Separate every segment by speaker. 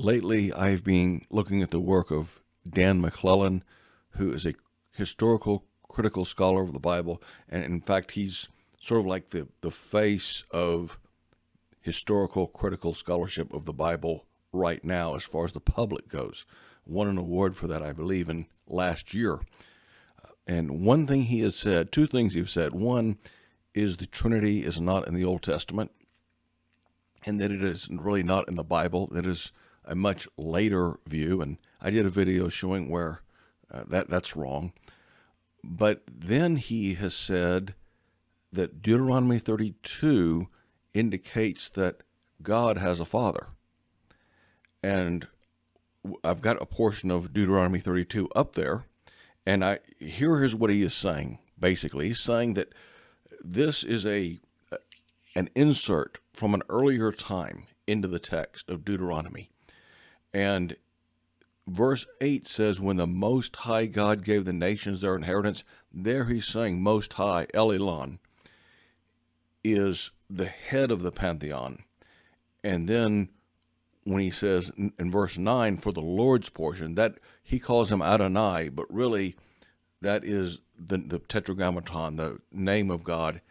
Speaker 1: Lately, I've been looking at the work of Dan McClellan, who is a historical critical scholar of the Bible. And in fact, he's sort of like the face of historical critical scholarship of the Bible right now as far as the public goes. Won an award for that, I believe, in last year. And one thing he has said, two things he's said. One is the Trinity is not in the Old Testament, and that it is really not in the Bible. That is a much later view, and I did a video showing where that's wrong. But then he has said that Deuteronomy 32 indicates that God has a father. And I've got a portion of Deuteronomy 32 up there, and here's what he is saying. Basically, he's saying that this is an insert from an earlier time into the text of Deuteronomy. And verse 8 says, when the Most High God gave the nations their inheritance, there he's saying Most High, El Elyon, is the head of the pantheon. And then when he says in verse 9, for the Lord's portion, that he calls him Adonai, but really that is the tetragrammaton, the name of God.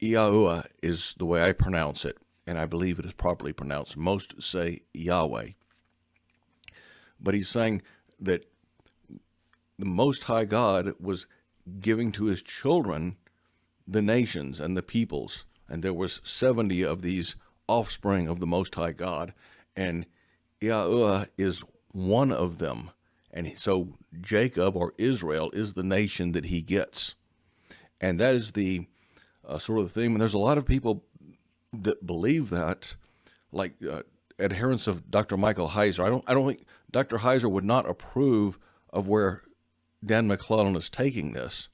Speaker 1: Yahuwah is the way I pronounce it, and I believe it is properly pronounced. Most say Yahweh. But he's saying that the Most High God was giving to his children the nations and the peoples, and there was 70 of these offspring of the Most High God, and Yahuwah is one of them. And so Jacob, or Israel, is the nation that he gets. And that is the sort of the theme. And there's a lot of people that believe that, like adherents of Dr. Michael Heiser. I don't think Dr. Heiser would not approve of where Dan McClellan is taking this,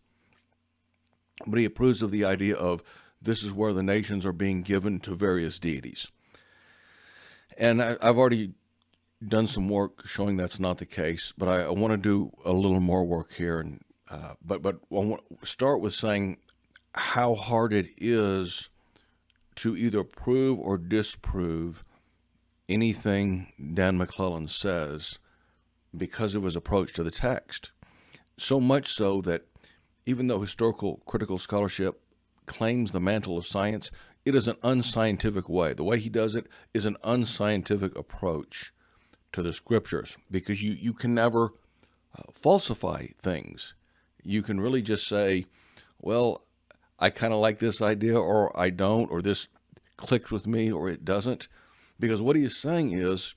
Speaker 1: but he approves of the idea of this is where the nations are being given to various deities. And I've already done some work showing that's not the case, but I want to do a little more work here. And but I want to start with saying how hard it is to either prove or disprove anything Dan McClellan says because of his approach to the text. So much so that even though historical critical scholarship claims the mantle of science, it is an unscientific way. The way he does it is an unscientific approach to the scriptures, because you can never falsify things. You can really just say, well, I kind of like this idea, or I don't, or this clicks with me, or it doesn't. Because what he is saying is,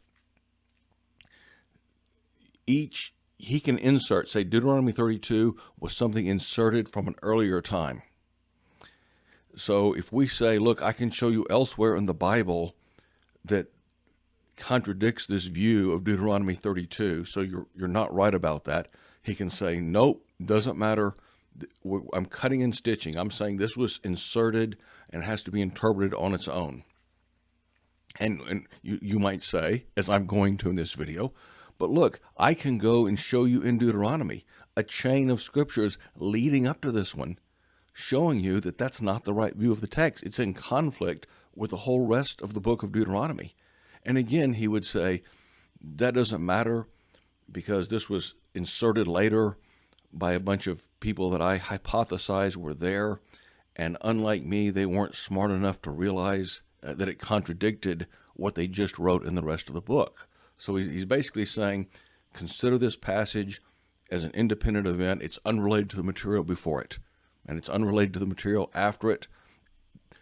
Speaker 1: he can insert, say Deuteronomy 32 was something inserted from an earlier time. So if we say, look, I can show you elsewhere in the Bible that contradicts this view of Deuteronomy 32, so you're not right about that, he can say, nope, doesn't matter. I'm cutting and stitching. I'm saying this was inserted and has to be interpreted on its own. And you might say, as I'm going to in this video, but look, I can go and show you in Deuteronomy a chain of scriptures leading up to this one, showing you that that's not the right view of the text. It's in conflict with the whole rest of the book of Deuteronomy. And again, he would say, that doesn't matter because this was inserted later by a bunch of people that I hypothesize were there. And unlike me, they weren't smart enough to realize that it contradicted what they just wrote in the rest of the book. So he's basically saying, consider this passage as an independent event. It's unrelated to the material before it, and it's unrelated to the material after it.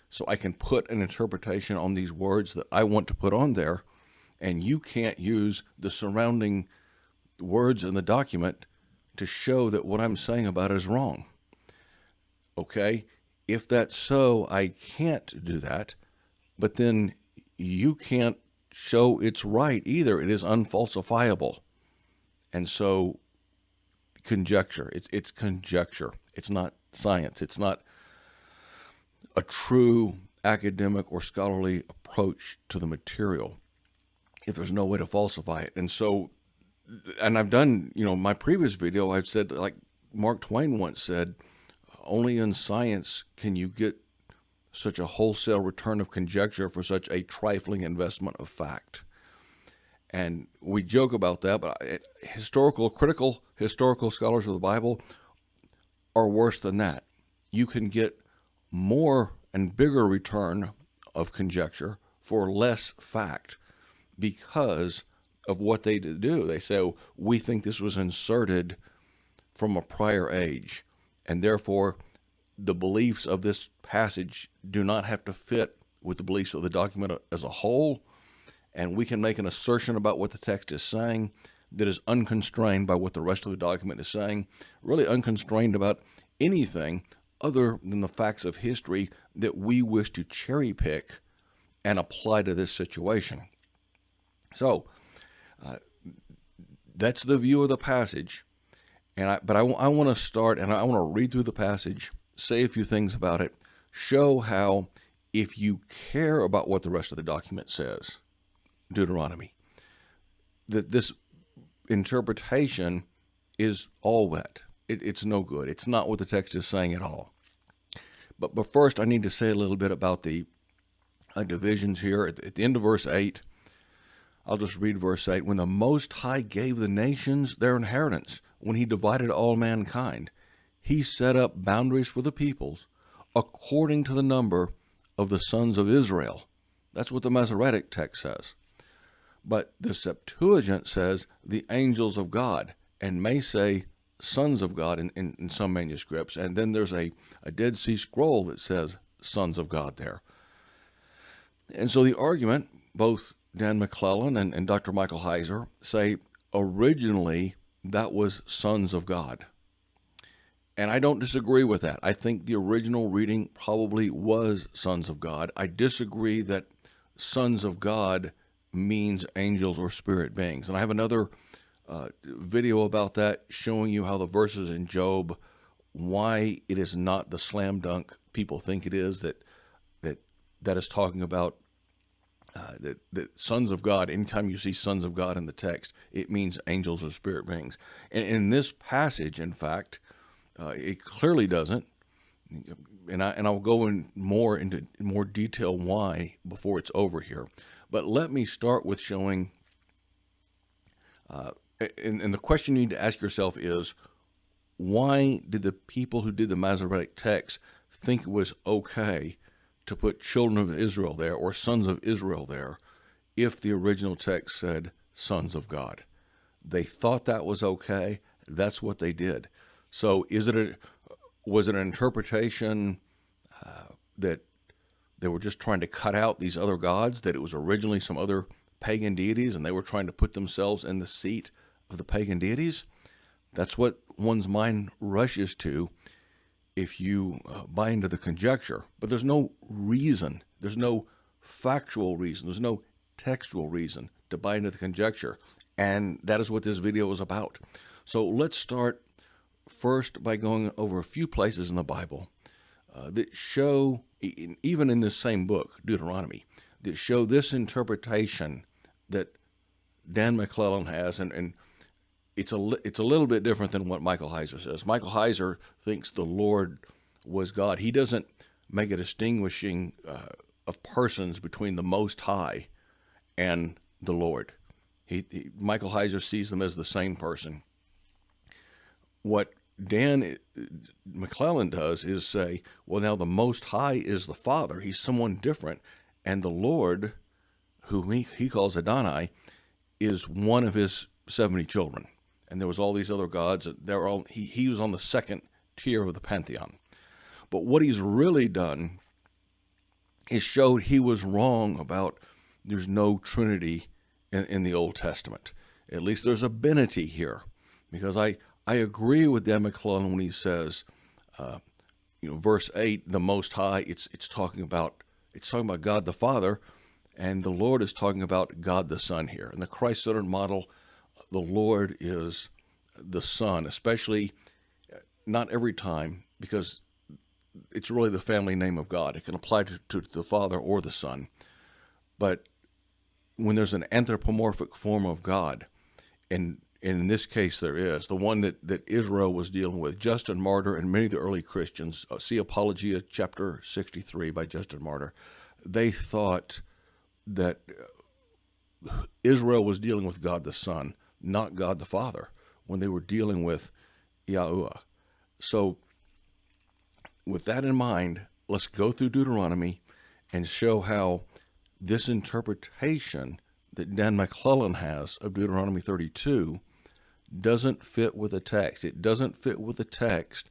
Speaker 1: So I can put an interpretation on these words that I want to put on there, and you can't use the surrounding words in the document to show that what I'm saying about it is wrong. Okay? If that's so, I can't do that, but then you can't show it's right either. It is unfalsifiable. And so conjecture, it's conjecture. It's not science. It's not a true academic or scholarly approach to the material if there's no way to falsify it. And so, and I've done, my previous video, I've said, like Mark Twain once said, only in science can you get such a wholesale return of conjecture for such a trifling investment of fact. And we joke about that, but critical historical scholars of the Bible are worse than that. You can get more and bigger return of conjecture for less fact because of what they do. They say, oh, we think this was inserted from a prior age, and therefore the beliefs of this passage do not have to fit with the beliefs of the document as a whole, and we can make an assertion about what the text is saying that is unconstrained by what the rest of the document is saying, really unconstrained about anything other than the facts of history that we wish to cherry pick and apply to this situation. So that's the view of the passage. But I want to start, and I want to read through the passage, say a few things about it, show how if you care about what the rest of the document says, Deuteronomy, that this interpretation is all wet. It's no good. It's not what the text is saying at all. But first, I need to say a little bit about the divisions here. At the end of verse 8, I'll just read verse 8. When the Most High gave the nations their inheritance, when he divided all mankind, he set up boundaries for the peoples according to the number of the sons of Israel. That's what the Masoretic text says. But the Septuagint says the angels of God, and may say sons of God in some manuscripts. And then there's a Dead Sea Scroll that says sons of God there. And so the argument, both Dan McClellan and Dr. Michael Heiser say originally that was sons of God. And I don't disagree with that. I think the original reading probably was sons of God. I disagree that sons of God means angels or spirit beings. And I have another video about that showing you how the verses in Job, why it is not the slam dunk people think it is, that is talking about that sons of God. Anytime you see sons of God in the text, it means angels or spirit beings. And in this passage, in fact, it clearly doesn't. And I'll go into more detail why before it's over here. But let me start with showing, and the question you need to ask yourself is, why did the people who did the Masoretic text think it was okay to put children of Israel there or sons of Israel there if the original text said sons of God? They thought that was okay. That's what they did. So was it an interpretation that they were just trying to cut out these other gods, that it was originally some other pagan deities and they were trying to put themselves in the seat of the pagan deities? That's what one's mind rushes to if you buy into the conjecture. But there's no reason, there's no factual reason, there's no textual reason to buy into the conjecture. And that is what this video is about. So let's start first by going over a few places in the Bible that show, even in this same book, Deuteronomy, that show this interpretation that Dan McClellan has, and it's a little bit different than what Michael Heiser says. Michael Heiser thinks the Lord was God. He doesn't make a distinguishing of persons between the Most High and the Lord. Michael Heiser sees them as the same person. What Dan McClellan does is say, well, now the Most High is the Father. He's someone different. And the Lord, whom he calls Adonai, is one of his 70 children. And there was all these other gods. He was on the second tier of the pantheon. But what he's really done is showed he was wrong about there's no Trinity in the Old Testament. At least there's a binity here. Because I agree with Dan McClellan when he says, verse 8, the Most High, it's talking about God the Father, and the Lord is talking about God the Son here. In the Christ-centered model, the Lord is the Son, especially not every time, because it's really the family name of God. It can apply to the Father or the Son. But when there's an anthropomorphic form of God, and in this case there is, the one that Israel was dealing with, Justin Martyr and many of the early Christians, see Apologia chapter 63 by Justin Martyr, they thought that Israel was dealing with God the Son, not God the Father, when they were dealing with Yahuwah. So with that in mind, let's go through Deuteronomy and show how this interpretation that Dan McClellan has of Deuteronomy 32 doesn't fit with the text. It doesn't fit with the text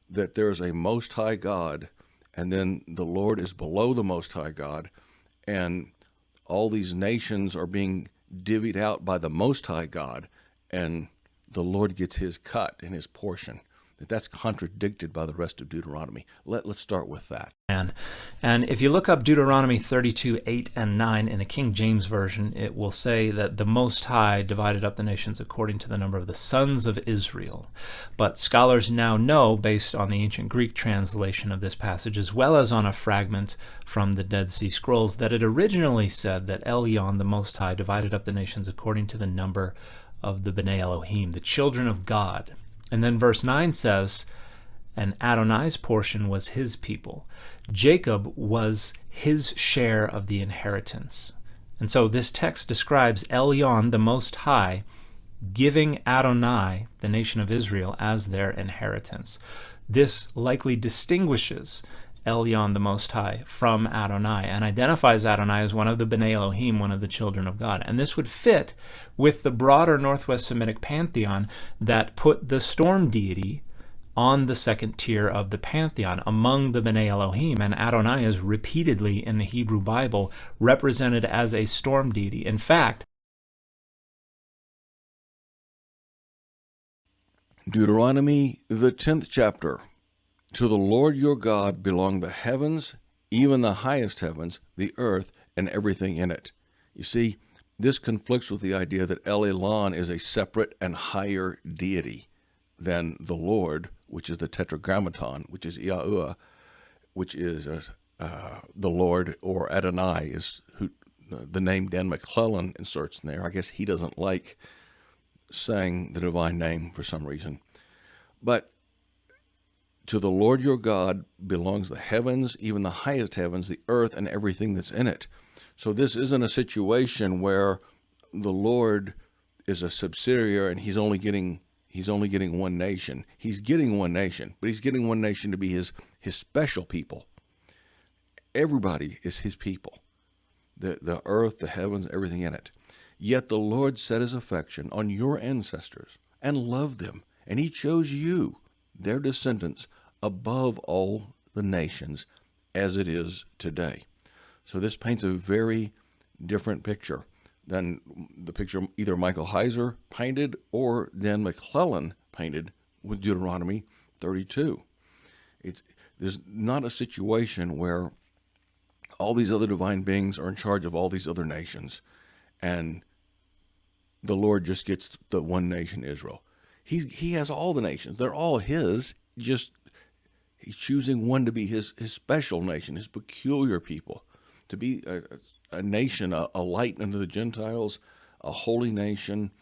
Speaker 1: that there's a Most High God, and then the Lord is below the Most High God, and all these nations are being divvied out by the Most High God, and the Lord gets his cut and his portion. That's contradicted by the rest of Deuteronomy. Let's start with that.
Speaker 2: And if you look up Deuteronomy 32, 8 and 9 in the King James Version, it will say that the Most High divided up the nations according to the number of the sons of Israel. But scholars now know, based on the ancient Greek translation of this passage, as well as on a fragment from the Dead Sea Scrolls, that it originally said that Elyon, the Most High, divided up the nations according to the number of the Bnei Elohim, the children of God. And then verse 9 says, and Adonai's portion was his people. Jacob was his share of the inheritance. And so this text describes Elyon, the Most High, giving Adonai, the nation of Israel, as their inheritance. This likely distinguishes Elyon, the Most High, from Adonai, and identifies Adonai as one of the Bnei Elohim, one of the children of God. And this would fit with the broader Northwest Semitic pantheon that put the storm deity on the second tier of the pantheon among the Bnei Elohim, and Adonai is repeatedly in the Hebrew Bible represented as a storm deity. In fact,
Speaker 1: Deuteronomy, the 10th chapter. To the Lord your God belong the heavens, even the highest heavens, the earth, and everything in it. You see, this conflicts with the idea that El Elyon is a separate and higher deity than the Lord, which is the Tetragrammaton, which is Yahuwah, which is the Lord, or Adonai is who the name Dan McClellan inserts in there. I guess he doesn't like saying the divine name for some reason. But to the Lord your God belongs the heavens, even the highest heavens, the earth, and everything that's in it. So this isn't a situation where the Lord is a subsidiary and he's only getting one nation. He's getting one nation, but he's getting one nation to be his special people. Everybody is his people. The earth, the heavens, everything in it. Yet the Lord set his affection on your ancestors and loved them, and he chose you, their descendants, above all the nations as it is today. So this paints a very different picture than the picture either Michael Heiser painted or Dan McClellan painted with Deuteronomy 32. There's not a situation where all these other divine beings are in charge of all these other nations, and the Lord just gets the one nation, Israel. He has all the nations. They're all his, just he's choosing one to be his special nation, his peculiar people, to be a nation, a light unto the Gentiles, a holy nation,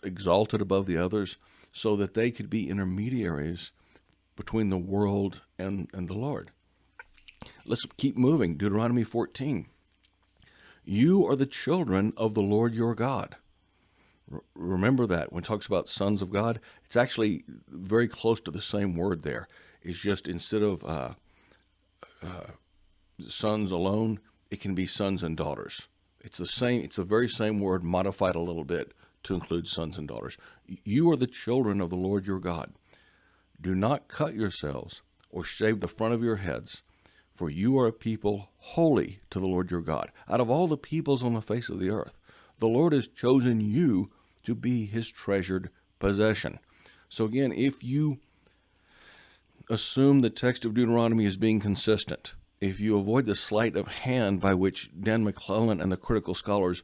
Speaker 1: exalted above the others, so that they could be intermediaries between the world and the Lord. Let's keep moving. Deuteronomy 14. You are the children of the Lord your God. Remember that when it talks about sons of God, it's actually very close to the same word there. It's just instead of sons alone, it can be sons and daughters. It's the same. It's the very same word modified a little bit to include sons and daughters. You are the children of the Lord your God. Do not cut yourselves or shave the front of your heads, for you are a people holy to the Lord your God. Out of all the peoples on the face of the earth, the Lord has chosen you to be his treasured possession. So again, if you assume the text of Deuteronomy as being consistent, if you avoid the sleight of hand by which Dan McClellan and the critical scholars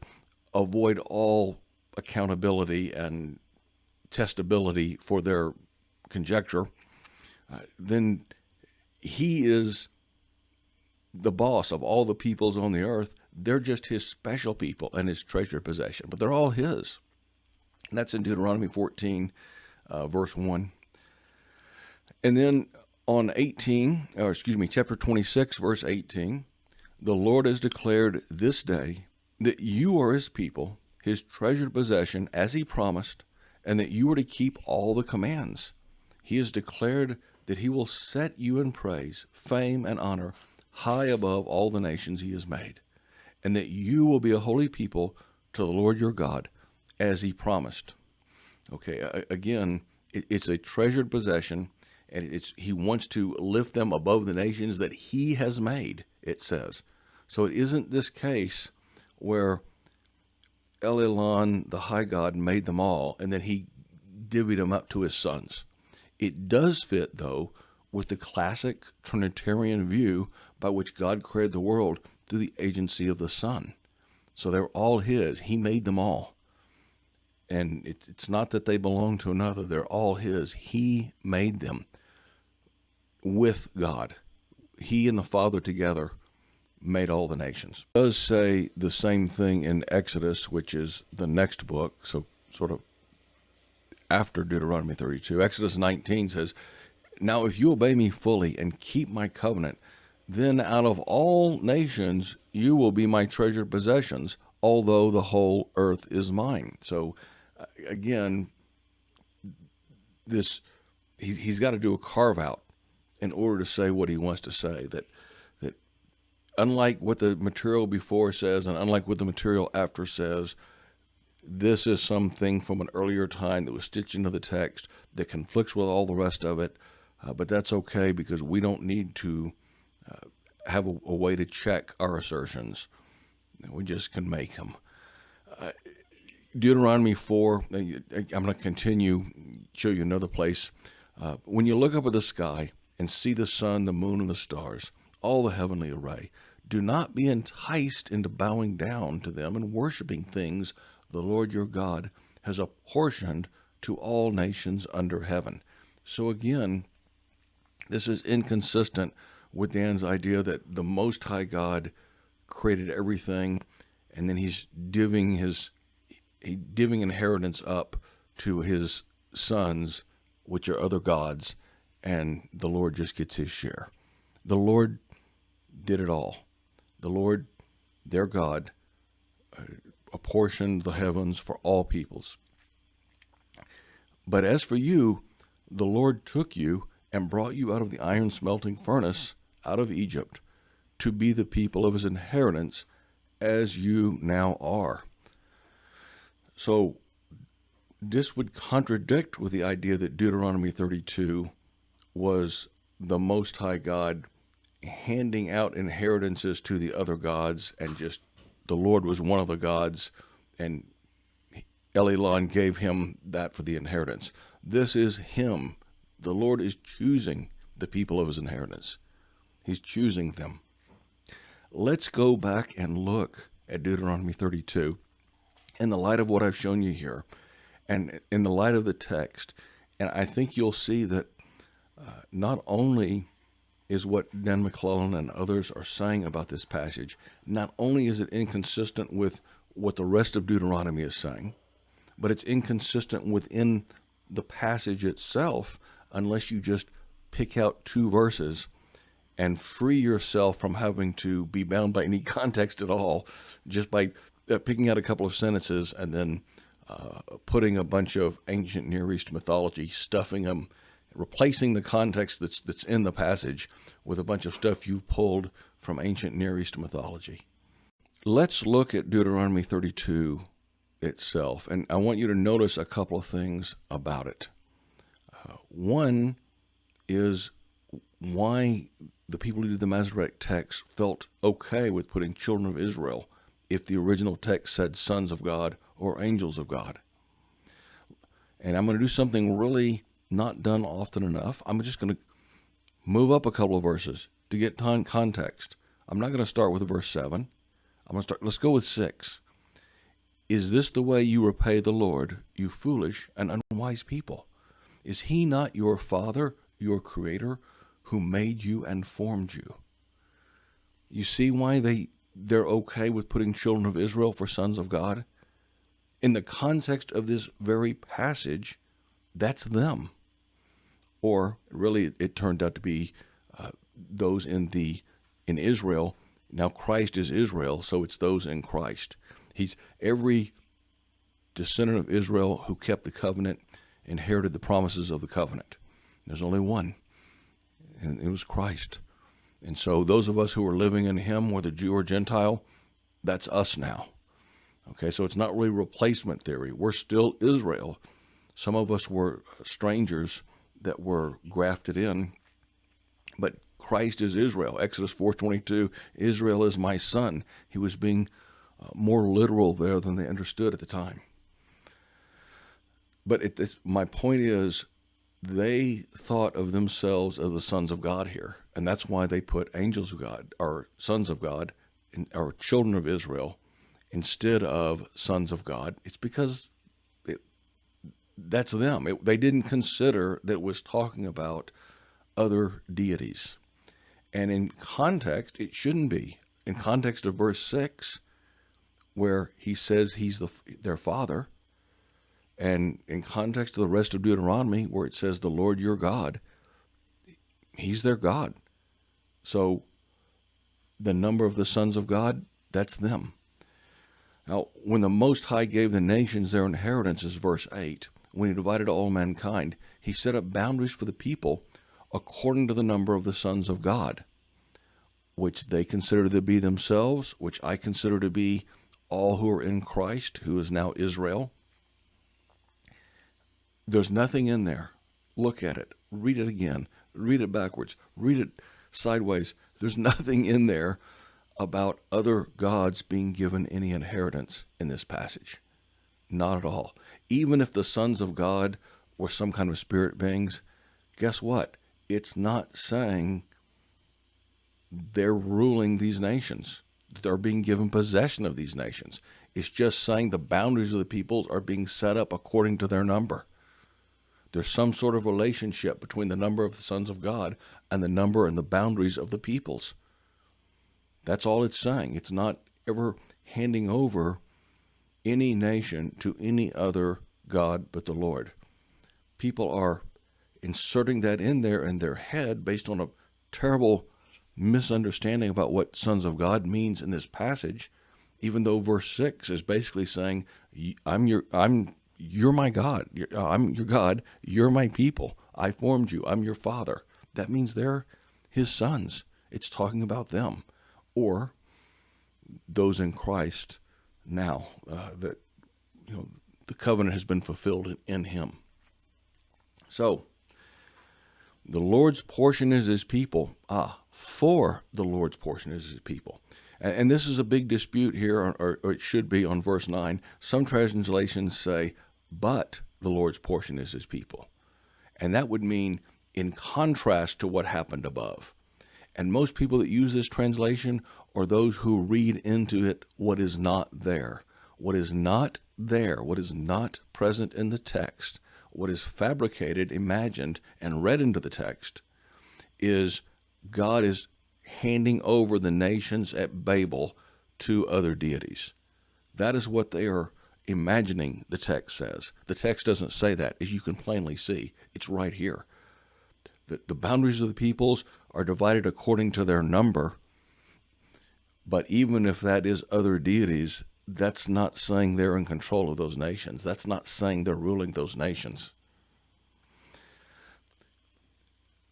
Speaker 1: avoid all accountability and testability for their conjecture, then he is the boss of all the peoples on the earth. They're just his special people and his treasured possession, but they're all his. And that's in Deuteronomy 14, verse 1. And then on chapter 26, verse 18, the Lord has declared this day that you are his people, his treasured possession, as he promised, and that you are to keep all the commands. He has declared that he will set you in praise, fame, and honor high above all the nations he has made, and that you will be a holy people to the Lord your God, as he promised. Okay, again, it's a treasured possession, and he wants to lift them above the nations that he has made, it says. So it isn't this case where Elyon, the high God, made them all, and then he divvied them up to his sons. It does fit, though, with the classic Trinitarian view by which God created the world through the agency of the Son. So they're all his. He made them all. And it's not that they belong to another. They're all his. He made them with God. He and the Father together made all the nations. It does say the same thing in Exodus, which is the next book, so sort of after Deuteronomy 32. Exodus 19 says, "Now if you obey me fully and keep my covenant, then out of all nations you will be my treasured possessions, although the whole earth is mine." So again, he's got to do a carve out in order to say what he wants to say, that unlike what the material before says and unlike what the material after says, this is something from an earlier time that was stitched into the text that conflicts with all the rest of it, but that's okay because we don't need to have a way to check our assertions. We just can make them. Deuteronomy 4, I'm going to continue, show you another place. When you look up at the sky and see the sun, the moon, and the stars, all the heavenly array, do not be enticed into bowing down to them and worshiping things the Lord your God has apportioned to all nations under heaven. So again, this is inconsistent with Dan's idea that the Most High God created everything, and then he's divvying inheritance up to his sons, which are other gods, and the Lord just gets his share. The Lord did it all. The Lord, their God, apportioned the heavens for all peoples. But as for you, the Lord took you and brought you out of the iron smelting furnace, out of Egypt, to be the people of his inheritance, as you now are. So this would contradict with the idea that Deuteronomy 32 was the Most High God handing out inheritances to the other gods, and just the Lord was one of the gods, and Elyon gave him that for the inheritance. This is him. The Lord is choosing the people of his inheritance. He's choosing them. Let's go back and look at Deuteronomy 32 in the light of what I've shown you here, and in the light of the text. And I think you'll see that not only is what Dan McClellan and others are saying about this passage, not only is it inconsistent with what the rest of Deuteronomy is saying, but it's inconsistent within the passage itself unless you just pick out two verses and free yourself from having to be bound by any context at all, just by picking out a couple of sentences and then putting a bunch of ancient Near East mythology, stuffing them, replacing the context that's in the passage with a bunch of stuff you've pulled from ancient Near East mythology. Let's look at Deuteronomy 32 itself, and I want you to notice a couple of things about it. One is why the people who did the Masoretic text felt okay with putting children of Israel if the original text said sons of God or angels of God. And I'm going to do something really not done often enough. I'm just going to move up a couple of verses to get context. I'm not going to start with verse 7. Let's go with 6. Is this the way you repay the Lord, you foolish and unwise people? Is he not your Father, your Creator, who made you and formed you? You see why they're okay with putting children of Israel for sons of God? In the context of this very passage, that's them. Or really, it turned out to be those in Israel Now Christ is Israel, so it's those in Christ. He's every descendant of Israel who kept the covenant, inherited the promises of the covenant. There's only one, and it was Christ. And so those of us who are living in him, whether Jew or Gentile, that's us now. Okay, so it's not really replacement theory. We're still Israel. Some of us were strangers that were grafted in, but Christ is Israel. Exodus 4:22, Israel is my son. He was being more literal there than they understood at the time. But my point is, they thought of themselves as the sons of God here, and that's why they put angels of God, or sons of God, or children of Israel, instead of sons of God. It's because that's them. They didn't consider that it was talking about other deities. And in context, it shouldn't be. In context of verse 6, where he says he's their father, and in context of the rest of Deuteronomy, where it says the Lord your God, he's their God. So the number of the sons of God, that's them. Now, when the Most High gave the nations their inheritance, is verse 8, when he divided all mankind, he set up boundaries for the people according to the number of the sons of God, which they consider to be themselves, which I consider to be all who are in Christ, who is now Israel. There's nothing in there. Look at it. Read it again. Read it backwards. Read it sideways. There's nothing in there about other gods being given any inheritance in this passage. Not at all. Even if the sons of God were some kind of spirit beings, guess what? It's not saying they're ruling these nations. They're being given possession of these nations. It's just saying the boundaries of the peoples are being set up according to their number. There's some sort of relationship between the number of the sons of God and the number and the boundaries of the peoples. That's all it's saying. It's not ever handing over any nation to any other God but the Lord. People are inserting that in there in their head based on a terrible misunderstanding about what sons of God means in this passage, even though verse 6 is basically saying, you're my God. I'm your God. You're my people. I formed you. I'm your father. That means they're his sons. It's talking about them, or those in Christ now, that the covenant has been fulfilled in him. So the Lord's portion is his people. For the Lord's portion is his people. And this is a big dispute here, or it should be, on verse 9. Some translations say, but the Lord's portion is his people. And that would mean in contrast to what happened above. And most people that use this translation are those who read into it what is not there. What is not there, what is not present in the text, what is fabricated, imagined, and read into the text, is God is handing over the nations at Babel to other deities. That is what they are imagining the text says. The text doesn't say that, as you can plainly see. It's right here. The boundaries of the peoples are divided according to their number, but even if that is other deities, that's not saying they're in control of those nations. That's not saying they're ruling those nations.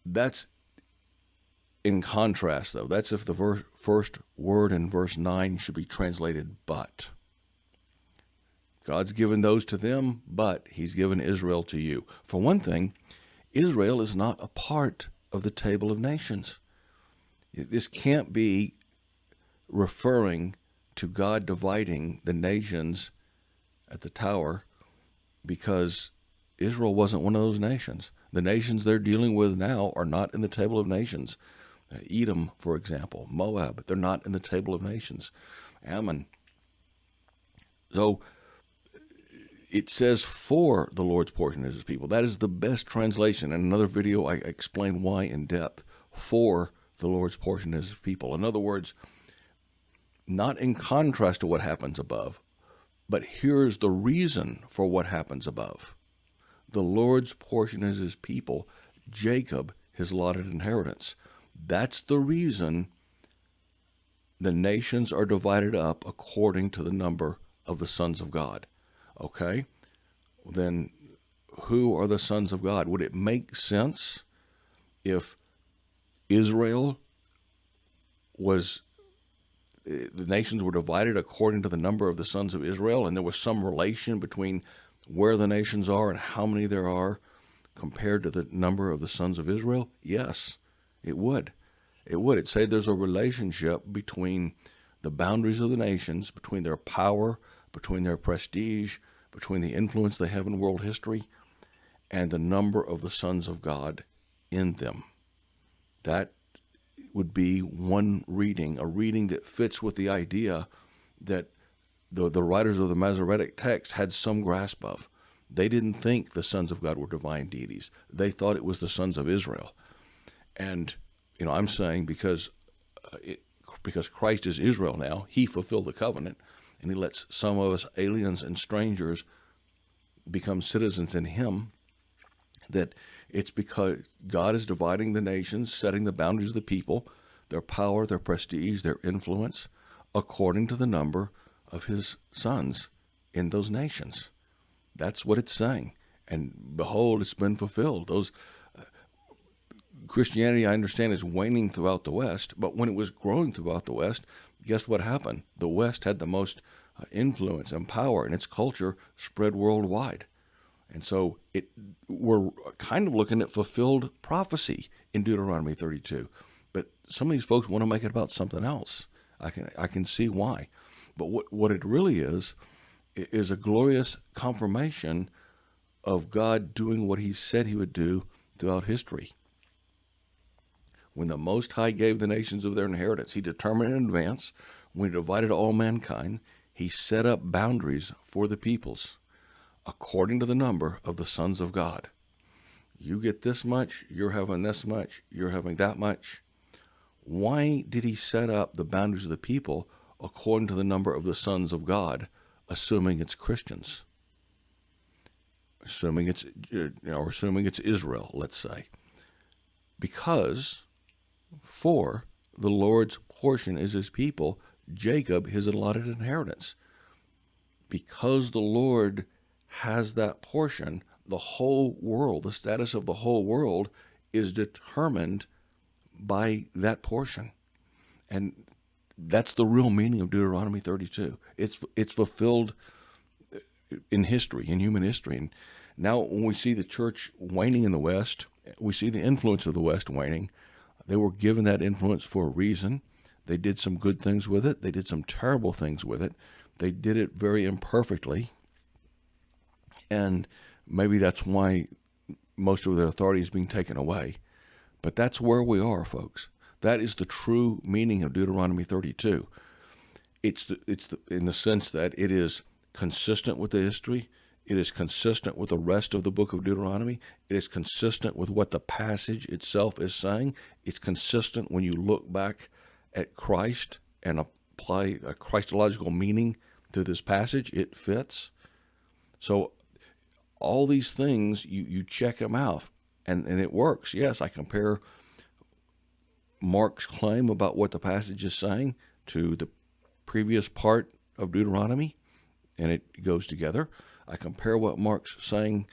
Speaker 1: That's in contrast, though. That's if the first word in verse 9 should be translated but. God's given those to them, but he's given Israel to you. For one thing, Israel is not a part of the table of nations. This can't be referring to God dividing the nations at the tower, because Israel wasn't one of those nations. The nations they're dealing with now are not in the table of nations. Edom, for example, Moab, they're not in the table of nations. Ammon. So it says for the Lord's portion is his people. That is the best translation. In another video, I explain why in depth. For the Lord's portion is his people. In other words, not in contrast to what happens above, but here's the reason for what happens above. The Lord's portion is his people, Jacob his allotted inheritance. That's the reason the nations are divided up according to the number of the sons of God. Okay? Then who are the sons of God? Would it make sense if Israel was, the nations were divided according to the number of the sons of Israel, and there was some relation between where the nations are and how many there are compared to the number of the sons of Israel? Yes, it would. It would. It'd say there's a relationship between the boundaries of the nations, between their power, between their prestige, between the influence they have in world history, and the number of the sons of God in them. That would be one reading, a reading that fits with the idea that the writers of the Masoretic text had some grasp of. They didn't think the sons of God were divine deities. They thought it was the sons of Israel. And, I'm saying because Christ is Israel now, he fulfilled the covenant, and he lets some of us aliens and strangers become citizens in him, that it's because God is dividing the nations, setting the boundaries of the people, their power, their prestige, their influence, according to the number of his sons in those nations. That's what it's saying. And behold, it's been fulfilled. Those Christianity, I understand, is waning throughout the West, but when it was growing throughout the West, guess what happened? The West had the most influence and power, and its culture spread worldwide. And so we're kind of looking at fulfilled prophecy in Deuteronomy 32. But some of these folks want to make it about something else. I can see why. But what it really is a glorious confirmation of God doing what he said he would do throughout history. When the Most High gave the nations of their inheritance, he determined in advance, when he divided all mankind, he set up boundaries for the peoples according to the number of the sons of God. You get this much, you're having this much, you're having that much. Why did he set up the boundaries of the people according to the number of the sons of God, assuming it's Christians? Assuming it's Israel, let's say. Because for the Lord's portion is his people, Jacob his allotted inheritance. Because the Lord has that portion, the whole world, the status of the whole world is determined by that portion. And that's the real meaning of Deuteronomy 32. It's fulfilled in history, in human history. And now when we see the church waning in the West, we see the influence of the West waning. They were given that influence for a reason. They did some good things with it. They did some terrible things with it. They did it very imperfectly. And maybe that's why most of their authority is being taken away. But that's where we are, folks. That is the true meaning of Deuteronomy 32. It's in the sense that it is consistent with the history. It is consistent with the rest of the book of Deuteronomy. It is consistent with what the passage itself is saying. It's consistent when you look back at Christ and apply a Christological meaning to this passage. It fits. So all these things, you check them out, and it works. Yes, I compare Mark's claim about what the passage is saying to the previous part of Deuteronomy, and it goes together. I compare what Mark's saying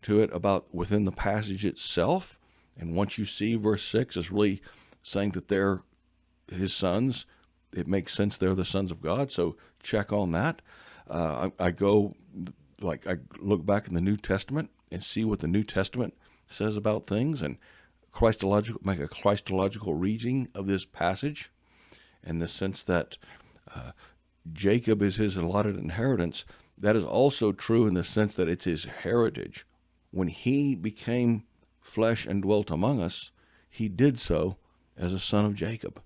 Speaker 1: to it about within the passage itself, and once you see verse 6 is really saying that they're his sons, it makes sense they're the sons of God, so check on that. I look back in the New Testament and see what the New Testament says about things, and make a Christological reading of this passage, in the sense that Jacob is his allotted inheritance. That is also true in the sense that it's his heritage. When he became flesh and dwelt among us, he did so as a son of Jacob.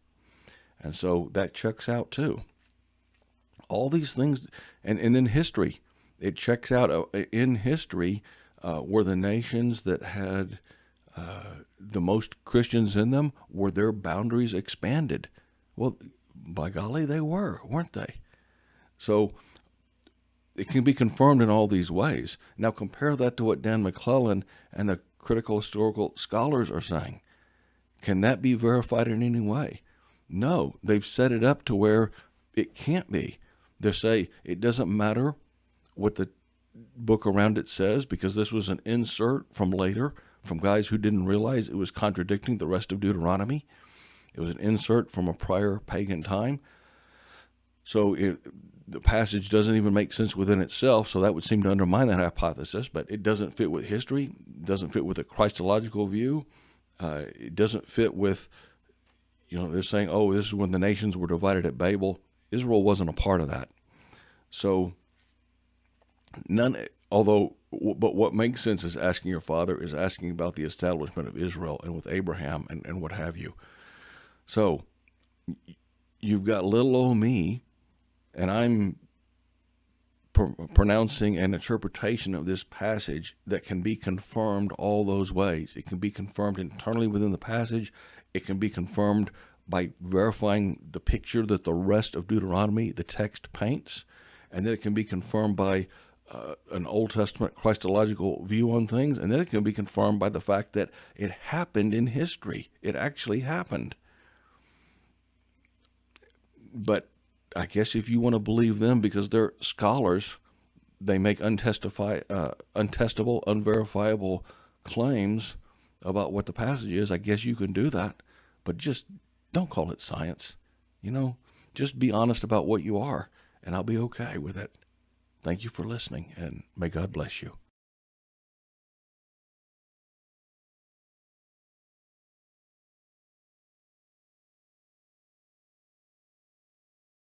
Speaker 1: And so that checks out too. All these things, and then history, it checks out. In history, were the nations that had the most Christians in them, were their boundaries expanded? Well, by golly, they were, weren't they? So it can be confirmed in all these ways. Now compare that to what Dan McClellan and the critical historical scholars are saying. Can that be verified in any way? No, they've set it up to where it can't be. They say it doesn't matter what the book around it says, because this was an insert from later, from guys who didn't realize it was contradicting the rest of Deuteronomy. It was an insert from a prior pagan time. So the passage doesn't even make sense within itself, so that would seem to undermine that hypothesis, but it doesn't fit with history, it doesn't fit with a Christological view, it doesn't fit with, they're saying, oh, this is when the nations were divided at Babel. Israel wasn't a part of that. So but what makes sense is asking your father is asking about the establishment of Israel and with Abraham and what have you. So you've got little old me, and I'm pronouncing an interpretation of this passage that can be confirmed all those ways. It can be confirmed internally within the passage. It can be confirmed by verifying the picture that the rest of Deuteronomy, the text, paints. And then it can be confirmed by an Old Testament Christological view on things. And then it can be confirmed by the fact that it happened in history. It actually happened. But I guess if you want to believe them because they're scholars, they make untestable, unverifiable claims about what the passage is. I guess you can do that, but just don't call it science. Just be honest about what you are, and I'll be okay with it. Thank you for listening, and may God bless you.